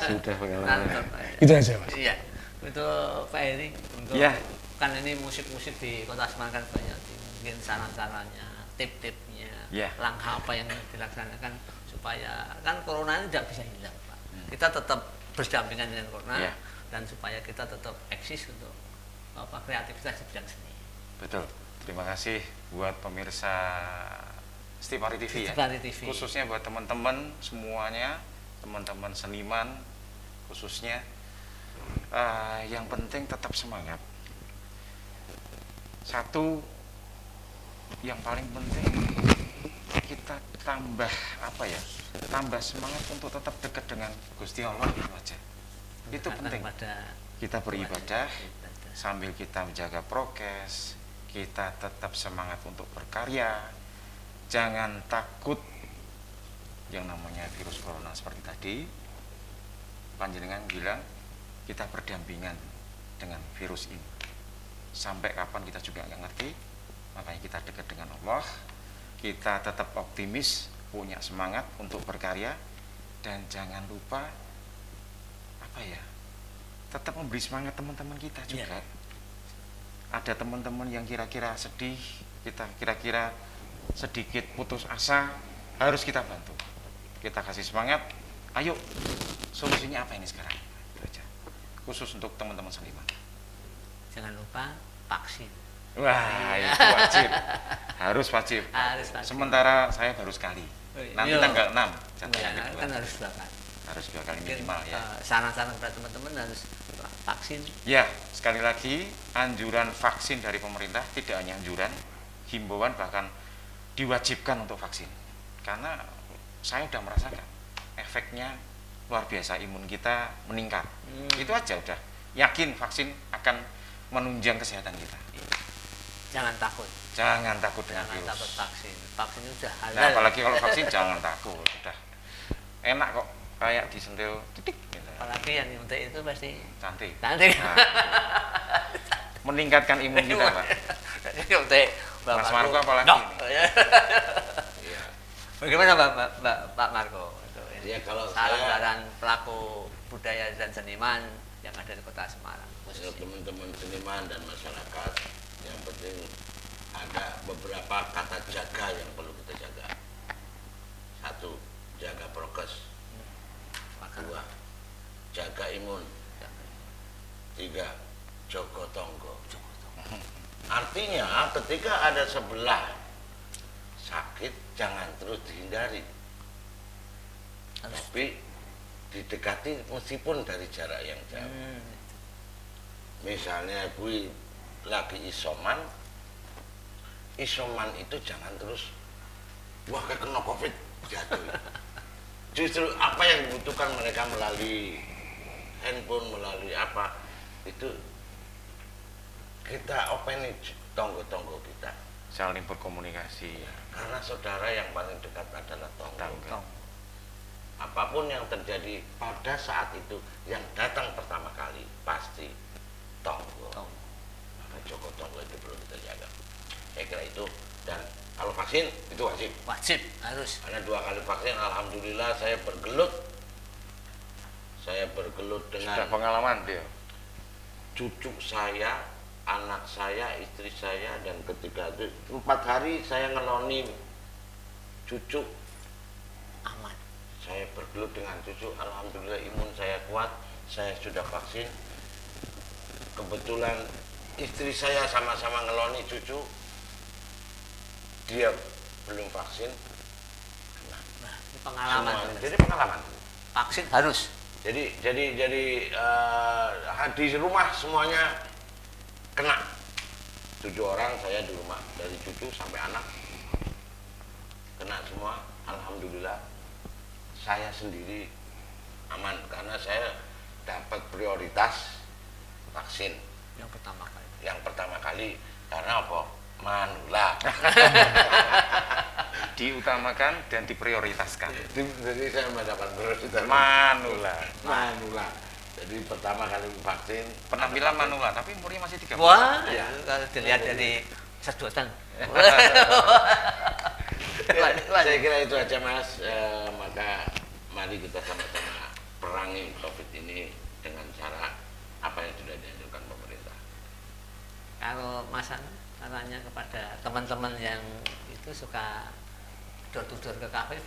Speaker 6: Sudah pengalaman. Itu aja Mas.
Speaker 5: Iya. Untuk Pak Heri, untuk
Speaker 7: Ya.
Speaker 5: kan ini musik-musik di Kota Semarang kan banyak, mungkin saran-sarannya, tip-tipnya,
Speaker 7: Ya.
Speaker 5: langkah apa yang dilaksanakan supaya kan corona ini tidak bisa hilang Pak. Kita tetap berdampingan dengan corona
Speaker 7: Ya.
Speaker 5: dan supaya kita tetap eksis untuk kreativitas di bidang seni.
Speaker 7: Betul. Terima kasih buat pemirsa Setiap Hari TV ya.
Speaker 5: Setiap Hari TV.
Speaker 7: Khususnya buat teman-teman semuanya, teman-teman seniman khususnya. Yang penting tetap semangat. Satu, yang paling penting kita tambah tambah semangat untuk tetap dekat dengan Gusti Allah itu aja. Itu penting. Kita beribadah sambil kita menjaga prokes, kita tetap semangat untuk berkarya. Jangan takut yang namanya virus corona seperti tadi. Panjenengan bilang kita berdampingan dengan virus ini. Sampai kapan kita juga nggak ngerti. Makanya kita dekat dengan Allah. Kita tetap optimis, punya semangat untuk berkarya. dan jangan lupa apa ya, tetap memberi semangat teman-teman kita juga. Ada teman-teman yang kira-kira sedih, kita kira-kira sedikit putus asa, harus kita bantu, kita kasih semangat. Ayo, solusinya apa ini sekarang? Itu aja. Khusus untuk teman-teman seniman.
Speaker 5: Jangan lupa vaksin.
Speaker 7: Wah, itu wajib. Harus wajib.
Speaker 5: Harus vaksin.
Speaker 7: Sementara saya baru sekali. Nanti
Speaker 5: Iya.
Speaker 7: tanggal 6
Speaker 5: Ya,
Speaker 7: jadwalnya kedua.
Speaker 5: kan harus 2 kali.
Speaker 7: Harus 2 kali
Speaker 5: Mungkin,
Speaker 7: minimal ya.
Speaker 5: saran-saran kepada teman-teman harus vaksin.
Speaker 7: Ya, sekali lagi anjuran vaksin dari pemerintah tidak hanya anjuran, himbauan, bahkan diwajibkan untuk vaksin. Karena saya sudah merasakan efeknya luar biasa, imun kita meningkat. Itu aja udah yakin vaksin akan menunjang kesehatan kita.
Speaker 5: Jangan takut.
Speaker 7: Jangan takut dengan
Speaker 5: Jangan
Speaker 7: virus.
Speaker 5: takut vaksin. Vaksin itu udah halal.
Speaker 7: Nah, apalagi kalau vaksin jangan takut, udah enak kok, kayak disentil titik gitu.
Speaker 5: Apalagi yang nyuntik itu pasti
Speaker 7: Cantik.
Speaker 5: cantik.
Speaker 7: Nah, meningkatkan imun kita, Pak.
Speaker 5: Nyuntik.
Speaker 7: Mas Marco apalagi ini?
Speaker 8: Iya.
Speaker 5: Bagaimana Pak Marco?
Speaker 8: Ya, kalau
Speaker 5: saran-saran pelaku budaya dan seniman yang ada di Kota Semarang.
Speaker 8: untuk teman-teman seniman dan masyarakat, yang penting ada beberapa kata jaga yang perlu kita jaga. 1, jaga prokes. 2, jaga imun. 3, jogo tonggo. Artinya ketika ada sebelah sakit, jangan terus dihindari, tapi didekati meskipun dari jarak yang jauh. Misalnya gue lagi isoman itu jangan terus wah kayak kena covid jatuh. Justru apa yang dibutuhkan mereka melalui handphone, melalui apa itu kita openi tonggo-tonggo kita,
Speaker 7: Saling berkomunikasi.
Speaker 8: karena saudara yang paling dekat adalah tonggo.
Speaker 7: Tonggo.
Speaker 8: Apapun yang terjadi pada saat itu, yang datang pertama kali pasti tonggo. Maka jogo tonggo itu perlu kita jaga. Saya kira itu. Dan kalau vaksin itu wajib.
Speaker 5: Wajib, harus.
Speaker 8: Karena 2 kali vaksin, alhamdulillah saya bergelut. Saya bergelut
Speaker 7: Sudah
Speaker 8: dengan
Speaker 7: pengalaman dia.
Speaker 8: cucu saya, anak saya, istri saya, dan ketika itu 4 hari saya ngeloni cucu.
Speaker 5: Aman.
Speaker 8: Saya bergelut dengan cucu, alhamdulillah imun saya kuat, saya sudah vaksin. Kebetulan istri saya sama-sama ngeloni cucu, dia belum vaksin.
Speaker 5: Nah, ini pengalaman.
Speaker 8: Semua. Jadi pengalaman.
Speaker 5: Vaksin harus.
Speaker 8: Jadi di rumah semuanya kena. 7 orang saya di rumah, dari cucu sampai anak kena semua. Alhamdulillah saya sendiri aman karena saya dapat prioritas vaksin
Speaker 5: Yang
Speaker 8: pertama kali karena apa? Manula.
Speaker 7: Diutamakan dan diprioritaskan.
Speaker 8: Jadi saya mendapat prioritas
Speaker 7: Manula.
Speaker 8: Jadi pertama kali vaksin
Speaker 7: Penampilan Manula, tapi umurnya masih 30.
Speaker 5: Wah,
Speaker 8: Ya.
Speaker 5: itu kalau dilihat dari sedotan.
Speaker 8: Saya kira itu aja Mas. Maka mari kita sama-sama perangi COVID ini dengan cara apa yang sudah dianjurkan pemerintah.
Speaker 5: Kalau Mas caranya kepada teman-teman yang itu suka door to door ke kafe,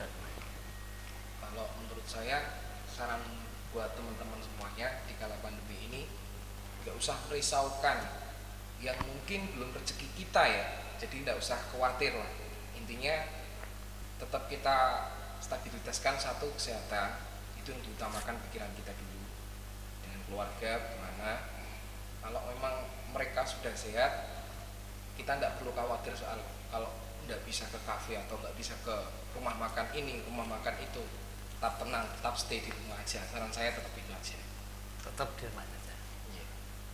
Speaker 1: Kalau menurut saya saran buat teman-teman semuanya di kala pandemi ini nggak usah risaukan yang mungkin belum rezeki kita ya, jadi nggak usah khawatir lah. Intinya tetap kita stabilitaskan, satu kesehatan itu yang diutamakan, pikiran kita dulu dengan keluarga gimana. Kalau memang mereka sudah sehat, kita nggak perlu khawatir soal kalau nggak bisa ke kafe atau nggak bisa ke rumah makan ini, rumah makan itu. Tetap tenang, tetap stay di rumah aja. Saran saya tetap itu aja.
Speaker 5: tetap di rumah saja.
Speaker 1: Iya.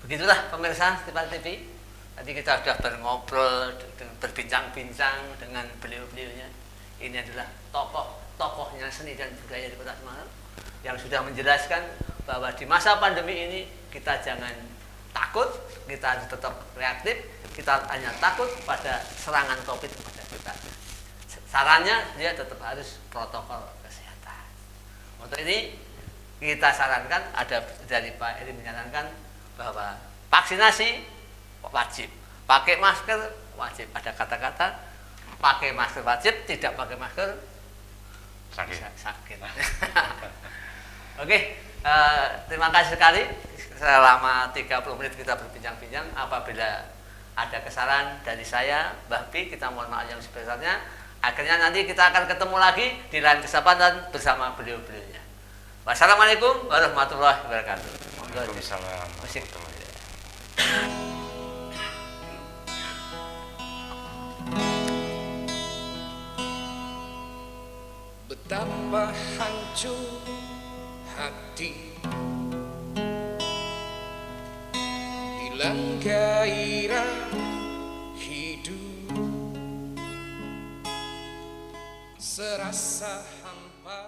Speaker 5: Begitulah pemirsa Stipa TV. Tadi kita sudah ngobrol, berbincang-bincang dengan beliau-beliaunya. Ini adalah tokoh-tokohnya seni dan budaya di Kota Semarang yang sudah menjelaskan bahwa di masa pandemi ini kita jangan takut, kita harus tetap reaktif, kita hanya takut pada serangan COVID kepada kita. Sarannya dia tetap harus protokol kesehatan. Untuk ini kita sarankan, ada dari Pak Eri menyarankan bahwa vaksinasi wajib, pakai masker wajib. Ada kata-kata pakai masker wajib, tidak pakai masker sakit. Oke, terima kasih sekali. Selama 30 menit kita berbincang-bincang. Apabila ada kesalahan dari saya, Mbah Pi, kita mohon maaf yang sebesarnya. Akhirnya nanti kita akan ketemu lagi di lain kesempatan bersama beliau-beliaunya. Wassalamualaikum warahmatullahi wabarakatuh.
Speaker 7: Waalaikumsalam
Speaker 5: Musik.
Speaker 7: warahmatullahi
Speaker 1: Betapa hancur hati, hilang gairah hidup, serasa hampa.